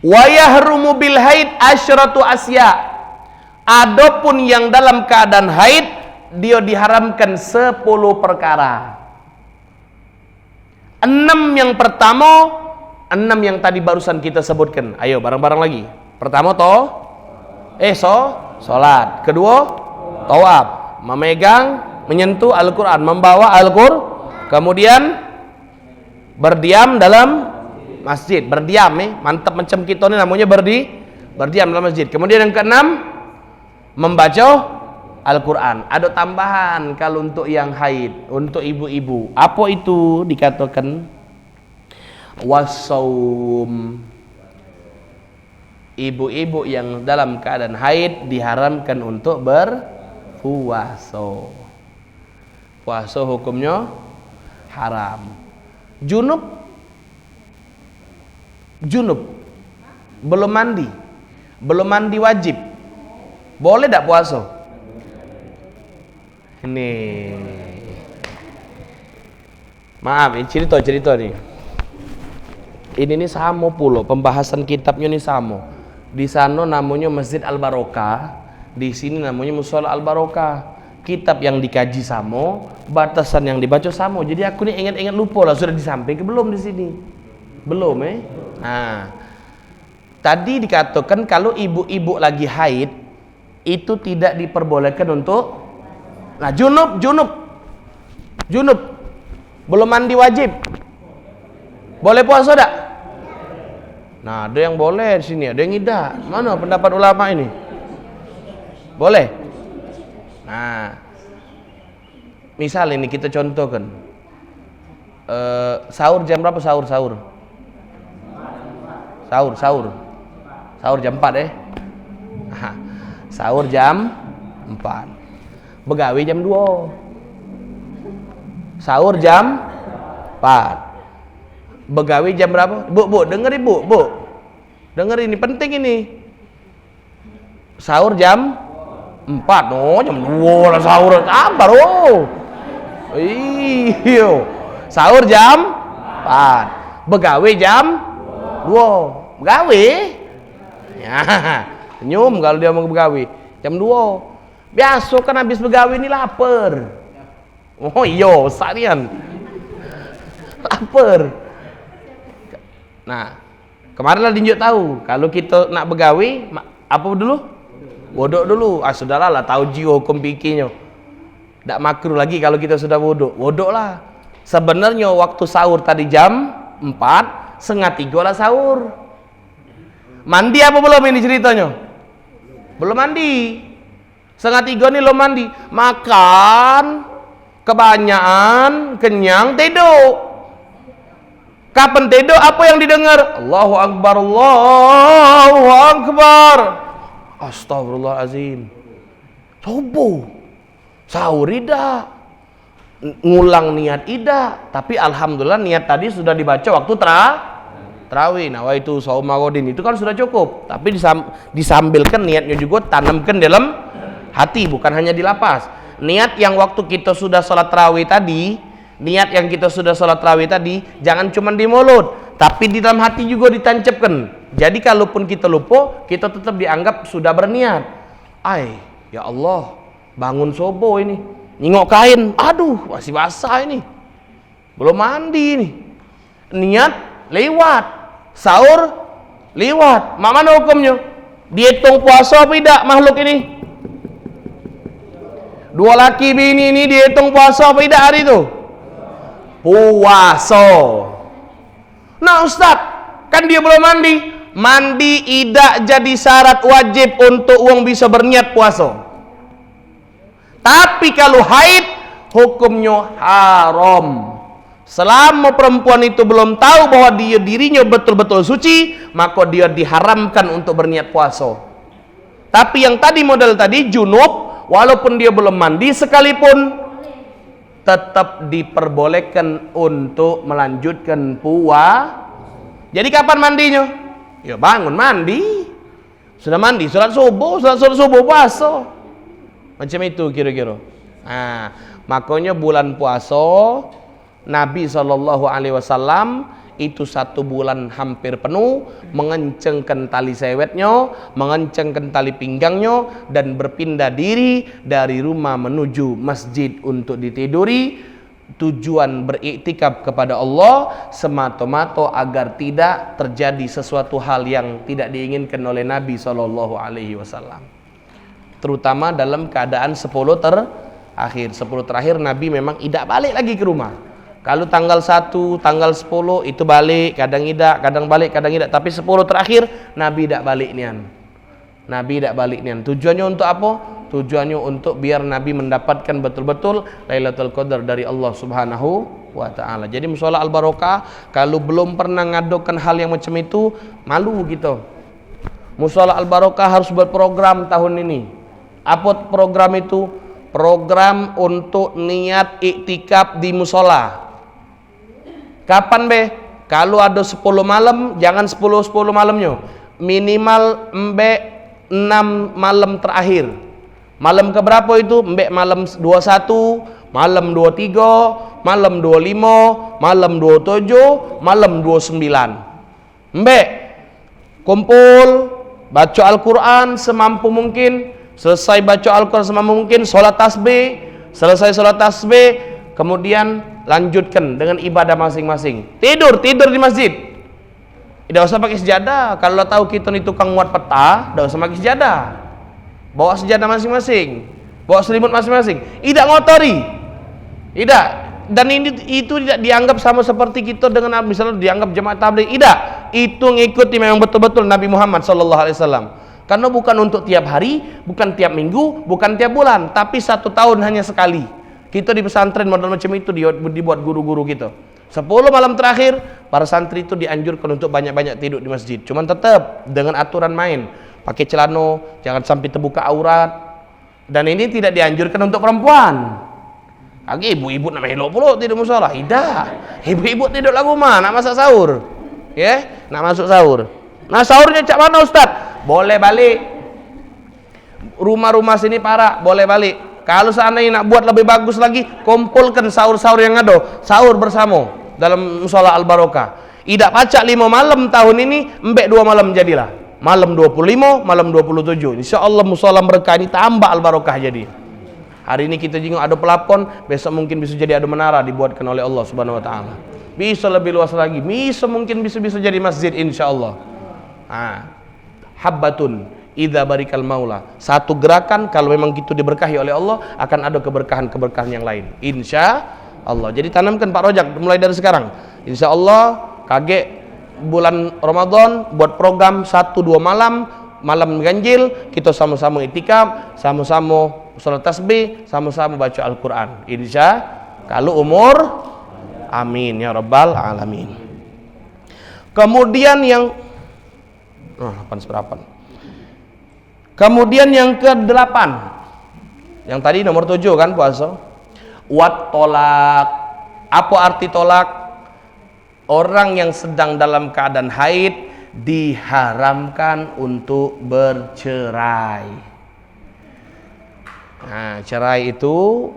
Wa yahrumu bil haid asyratu asya. Adapun yang dalam keadaan haid, dia diharamkan 10 perkara. 6 yang pertama, 6 yang tadi barusan kita sebutkan. Ayo bareng-bareng lagi. Pertama salat. Kedua, tawaf, memegang, menyentuh Al-Qur'an, membawa Al-Qur'an. Kemudian berdiam dalam masjid. Berdiam mantap macam kita ni namanya berdiam dalam masjid. Kemudian yang keenam, membaca Al-Quran. Ada tambahan kalau untuk yang haid, untuk ibu-ibu. Apa itu dikatakan? Wasaum. Ibu-ibu yang dalam keadaan haid diharamkan untuk berpuasa. Puasa hukumnya haram. Junub belum mandi wajib, boleh tak puasa? Ini maaf, cerita nih. Ini sama pula pembahasan kitabnya nih sama. Di sana namanya Masjid Al-Barokah, di sini namanya Mushola Al-Barokah. Kitab yang dikaji sama, batasan yang dibaca sama. Jadi aku nih ingat lupa lah, sudah disampaikan belum di sini? Belum Nah, tadi dikatakan kalau ibu-ibu lagi haid itu tidak diperbolehkan untuk junub belum mandi wajib. Boleh puasa tak? Nah, ada yang boleh di sini, ada yang tidak. Mana pendapat ulama ini? Boleh? Nah, misal ini kita contohkan. Sahur jam berapa sahur? Sahur jam 4 Sahur jam 4. Begawi jam 2. Sahur jam 4. Begawi jam berapa? Bu, denger ibu, Bu. Denger ini penting ini. Sahur jam 4. Jam 2 lah sahur. Sabar Iyo. Sahur jam 4. Begawi jam 2. Begawi? Ya, senyum kalau dia mau begawi. Jam 2. Biasa kan habis begawi ini lapar. Oh iya, sarian. Lapar. Nah, kemarin lah Dinjuk tahu, kalau kita nak begawi, apa dulu? Wuduk dulu. Sudahlah lah, tahu jiwa hukum fikihnya. Tak makruh lagi kalau kita sudah wuduk. Wuduk lah. Sebenarnya waktu sahur tadi jam 4, 2:30 lah sahur. Mandi apa belum ini ceritanya? Belum mandi. 2:30 nih belum mandi. Makan kebanyakan, kenyang, tidur. Kapan tidur? Apa yang didengar? Allahu Akbar, Allahu Akbar. Astagfirullahalazim. Subuh. Sahur tidak. Ngulang niat tidak. Tapi alhamdulillah niat tadi sudah dibaca waktu tarawih. Nawaitu shauma ghadin, itu kan sudah cukup. Tapi disambilkan niatnya juga, tanamkan dalam hati, bukan hanya di lapas. Niat yang waktu kita sudah sholat tarawih tadi, jangan cuma di mulut, tapi di dalam hati juga ditancapkan. Jadi kalaupun kita lupa, kita tetap dianggap sudah berniat. Ya Allah, bangun subuh ini, nyingok kain, aduh masih basah ini, belum mandi ini. Niat lewat, sahur lewat. Mana hukumnya? Dihitung puasa apa tidak makhluk ini? Dua laki bini ini dihitung puasa apa tidak hari itu? Puasa. Nah Ustaz, kan dia belum mandi. Mandi tidak jadi syarat wajib untuk uang bisa berniat puasa. Tapi kalau haid, hukumnya haram. Selama perempuan itu belum tahu bahwa dirinya betul-betul suci, maka dia diharamkan untuk berniat puasa. Tapi yang tadi model tadi, junub, walaupun dia belum mandi sekalipun, tetap diperbolehkan untuk melanjutkan puasa. Jadi kapan mandinya? Ya bangun mandi. Sudah mandi, sholat subuh puasa. Macam itu kira-kira. Nah, makanya bulan puasa Nabi SAW itu 1 bulan hampir penuh, mengencengkan tali sewetnya, mengencengkan tali pinggangnya, dan berpindah diri dari rumah menuju masjid untuk ditiduri. Tujuan beriktikaf kepada Allah semata-mata agar tidak terjadi sesuatu hal yang tidak diinginkan oleh Nabi SAW. Terutama dalam keadaan 10 terakhir. 10 terakhir Nabi memang tidak balik lagi ke rumah. Kalau tanggal 1, tanggal 10 itu balik, kadang tidak, kadang balik, kadang tidak. Tapi 10 terakhir Nabi tidak balik nian. Nabi tidak balik nian. Tujuannya untuk apa? Tujuannya untuk biar Nabi mendapatkan betul-betul Lailatul Qadar dari Allah Subhanahu wa ta'ala. Jadi musola Al-Barokah kalau belum pernah ngadokan hal yang macam itu, malu gitu. Musola Al-Barokah harus buat program tahun ini. Apa program itu? Program untuk niat iktikaf di musola. Kapan be? Kalau ada 10 malam, jangan 10 malamnya. Minimal 6 malam terakhir. Malam keberapa itu? Mbek malam 21, malam 23, malam 25, malam 27, malam 29. Mbek kumpul, baca Al-Quran semampu mungkin. Selesai baca Al-Quran semampu mungkin, sholat tasbih. Selesai sholat tasbih, kemudian lanjutkan dengan ibadah masing-masing. Tidur di masjid. Tidak usah pakai sejadah. Kalau tahu kita nih tukang muat peta, tidak usah pakai sejadah. Bawa sejadah masing-masing, bawa selimut masing-masing. Tidak ngotori, tidak. Dan itu tidak dianggap sama seperti kita dengan misalnya dianggap jemaat tabligh. Tidak. Itu ngikuti memang betul-betul Nabi Muhammad SAW. Karena bukan untuk tiap hari, bukan tiap minggu, bukan tiap bulan, tapi 1 tahun hanya sekali. Kita di pesantren model macam itu dibuat guru-guru gitu. 10 malam terakhir, para santri itu dianjurkan untuk banyak-banyak tidur di masjid. Cuman tetap dengan aturan main. Pakai celana, jangan sampai terbuka aurat. Dan ini tidak dianjurkan untuk perempuan. Lagi ibu-ibu nak melok pula tidur musola. Tidak. Ibu-ibu tidur lagu mah nak masak sahur. Ya, nak masuk sahur. Nah, sahurnya cak mana Ustaz? Boleh balik. Rumah-rumah sini parah, boleh balik. Kalau seandainya nak buat lebih bagus lagi, kumpulkan sahur-sahur yang ada. Sahur bersama dalam musola Al-Barokah. Tidak pacak 5 malam tahun ini, mbek 2 malam jadilah. Malam 25, malam 27. InsyaAllah musola mereka ini tambah Al-Barokah jadi. Hari ini kita jenguk ada pelapon, besok mungkin bisa jadi ada menara dibuatkan oleh Allah Subhanahu wa ta'ala. Bisa lebih luas lagi, mungkin bisa jadi masjid insyaallah. Habbatun idza barikal maula. Satu gerakan kalau memang gitu diberkahi oleh Allah, akan ada keberkahan yang lain insyaallah. Jadi tanamkan Pak Rojak mulai dari sekarang. Insyaallah kaget bulan Ramadan buat program 1-2 malam ganjil, kita sama-sama itikaf, sama-sama salat tasbih, sama-sama baca Al-Quran. Kalau umur, amin ya rabbal alamin. Kemudian yang Kemudian yang ke-8. Yang tadi nomor 7 kan puasa. Wat tolak. Apa arti tolak? Orang yang sedang dalam keadaan haid diharamkan untuk bercerai. Nah, cerai itu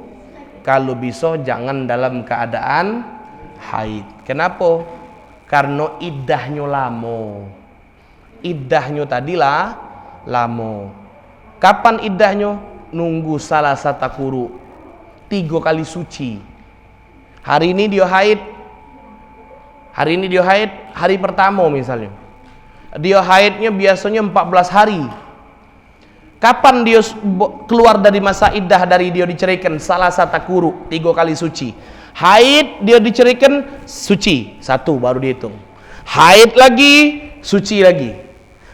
kalau bisa jangan dalam keadaan haid. Kenapa? Karena iddahnya lama. Iddahnya tadilah lama. Kapan iddahnya? Nunggu salah satu kuru 3 kali suci. Hari ini dia haid, hari pertama misalnya. Dia haidnya biasanya 14 hari. Kapan dia keluar dari masa iddah dari dia diceraikan? Salah satu kuru 3 kali suci. Haid dia diceraikan suci 1 baru dihitung. Haid lagi, suci lagi.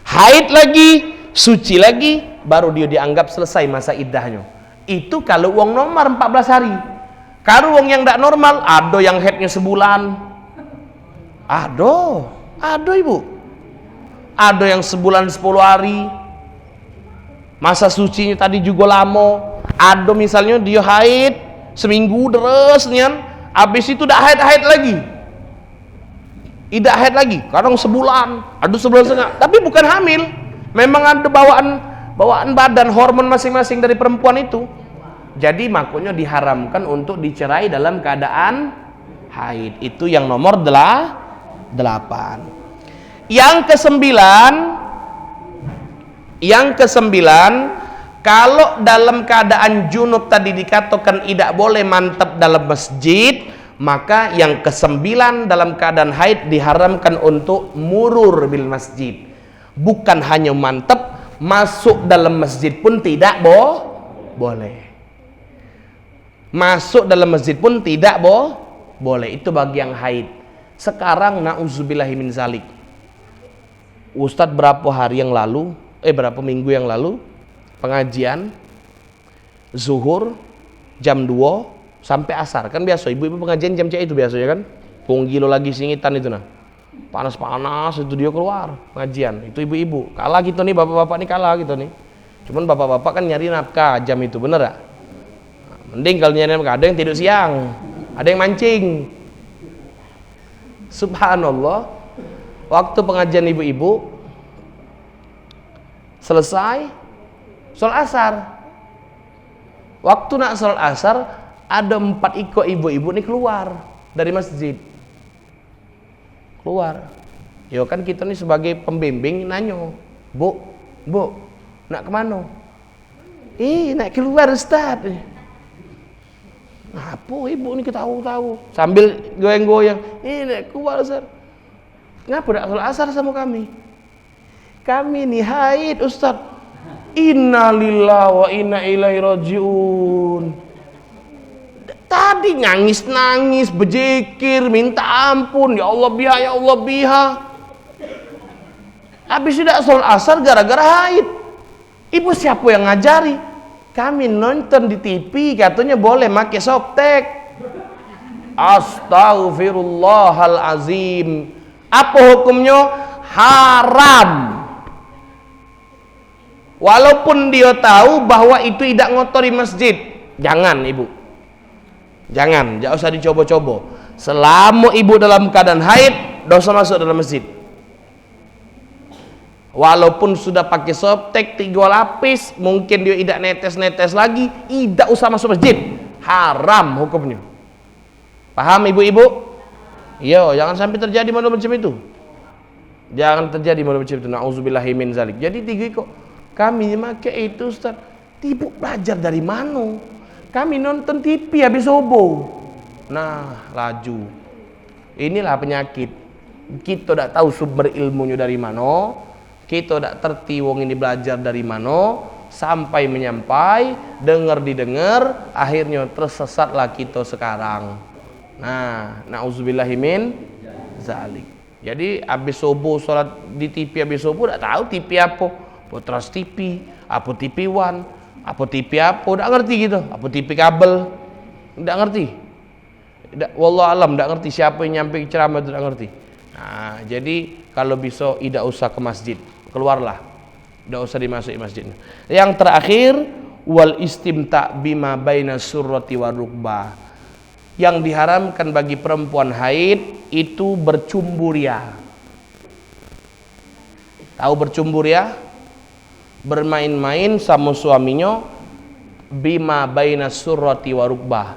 Haid lagi, suci lagi, baru dia dianggap selesai masa iddahnya. Itu kalau uang normal 14 hari. Kalau uang yang tidak normal, ada yang haidnya sebulan. Ada ibu. Ada yang sebulan 10 hari. Masa sucinya tadi juga lama. Ada misalnya dia haid seminggu terus nian, habis itu dah haid lagi. Tidak haid lagi, kadang sebulan, ada sebulan setengah, tapi bukan hamil. Memang ada bawaan badan hormon masing-masing dari perempuan itu. Jadi makanya diharamkan untuk dicerai dalam keadaan haid. Itu yang nomor 8. Yang kesembilan, kalau dalam keadaan junub tadi dikatakan tidak boleh mantap dalam masjid, maka yang kesembilan dalam keadaan haid diharamkan untuk murur bil masjid. Bukan hanya mantap, masuk dalam masjid pun tidak boleh. Masuk dalam masjid pun tidak boleh. Itu bagi yang haid. Sekarang na'udzubillahi min zalik. Ustadz berapa minggu yang lalu pengajian zuhur jam 2 sampai asar. Kan biasa ibu-ibu pengajian jam itu biasanya kan. Punggilo lagi singitan itu nah. Panas-panas itu dia keluar pengajian. Itu ibu-ibu. Kalah gitu nih, bapak-bapak nih kalah gitu nih. Cuman bapak-bapak kan nyari nafkah jam itu, bener gak? Mending kalau nyari nafkah, ada yang tidur siang, ada yang mancing. Subhanallah, waktu pengajian ibu-ibu selesai sholat asar. Waktu nak sholat asar, ada 4 ekor ibu-ibu nih keluar dari masjid. Keluar. Ya kan kita nih sebagai pembimbing nanyo, Bu, nak kemana? Nak keluar Ustaz. Apa ibu ini ketahu-tahu sambil goyang-goyang. Nak keluar Ustaz. Ngapa nak sholat asar sama kami? Kami nih haid Ustaz. Innalillahi wa inna ilaihi rajiun. Tadi nangis-nangis, berzikir, minta ampun, ya Allah biha, ya Allah biha. Habis tidak sholat asar gara-gara haid. Ibu siapa yang ngajari? Kami nonton di TV katanya boleh pakai softtek. Astaghfirullahalazim. Apa hukumnya? Haram. Walaupun dia tahu bahwa itu tidak ngotori masjid, jangan ibu. Jangan usah dicoba-coba. Selama ibu dalam keadaan haid, dosa masuk dalam masjid. Walaupun sudah pakai softtek 3 lapis, mungkin dia tidak netes-netes lagi, tidak usah masuk masjid. Haram hukumnya. Paham ibu-ibu? Iya, jangan sampai terjadi model macam itu. Jangan terjadi model macam itu. Nauzubillahi min zalik. Jadi 3 kok kami pakai itu Ustaz. Ibu belajar dari mana? Kami nonton TV habis subuh. Nah, laju. Inilah penyakit. Kita tidak tahu sumber ilmunya dari mana. Kita tidak terti wong ini belajar dari mana. Sampai menyampai, dengar didengar, akhirnya tersesatlah kita sekarang. Nah, na'udzubillahi min zalik. Jadi habis subuh salat di TV habis subuh tidak tahu TV apa. Trans TV, apa TV One, apa TV apa, tidak ngerti gitu. Apa TV kabel, tidak ngerti. Wallah alam, tidak ngerti siapa yang nyampe ceramah, tidak ngerti. Nah, jadi kalau bisa tidak usah ke masjid, keluarlah, tidak usah dimasuki masjid. Yang terakhir, wal istimta bima baina surrati wa rukbah. Yang diharamkan bagi perempuan haid itu bercumbu ria. Tahu bercumbu ria? Bermain-main sama suaminya bima baina surrati wa rukbah,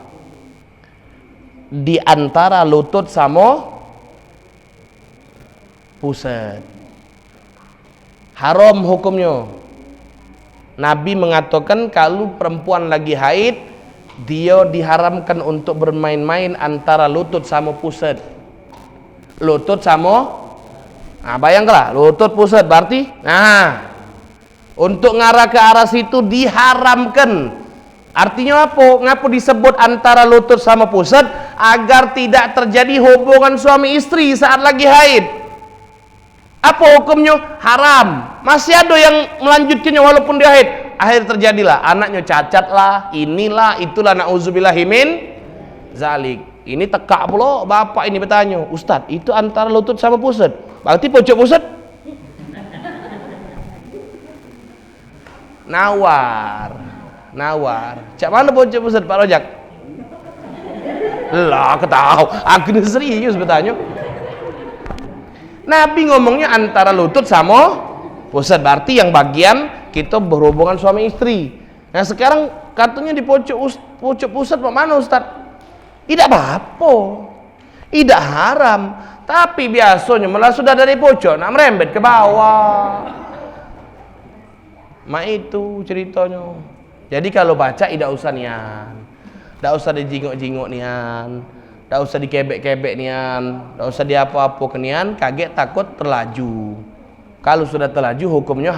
di antara lutut sama pusat. Haram hukumnya. Nabi mengatakan kalau perempuan lagi haid, dia diharamkan untuk bermain-main antara lutut sama pusat. Lutut sama, nah bayangkanlah lutut pusat berarti, nah untuk ngarah ke arah situ diharamkan. Artinya apa? Ngapa disebut antara lutut sama pusat? Agar tidak terjadi hubungan suami istri saat lagi haid. Apa hukumnya? Haram. Masih ada yang melanjutkannya walaupun dia haid. Akhir terjadilah anaknya cacat lah, inilah, itulah, na'udzubillahi min zalik. Ini tekak pula bapak ini bertanya, Ustadz itu antara lutut sama pusat, berarti pojok pusat? Nawar. Cak mana pojok pusat Pak Rojak? Lah, ketahu. Aku ini serius bertanya. Nabi ngomongnya antara lutut sama pusat, berarti yang bagian kita berhubungan suami istri. Nah sekarang katanya di pojok pusat mana Ustaz? Tidak apa-apa, tidak haram. Tapi biasanya malah sudah dari pojok nak merembet ke bawah. Itu ceritanya. Jadi kalau baca tidak usah nian. Tidak usah dijingok-jingok nian. Tidak usah dikebek-kebek nian. Tidak usah diapa-apa ke nian, kaget takut terlaju. Kalau sudah terlaju hukumnya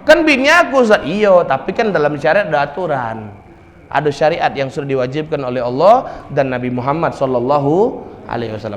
kan bini aku Ustaz. Iya, tapi kan dalam syariat ada aturan. Ada syariat yang sudah diwajibkan oleh Allah dan Nabi Muhammad sallallahu alaihi wasallam.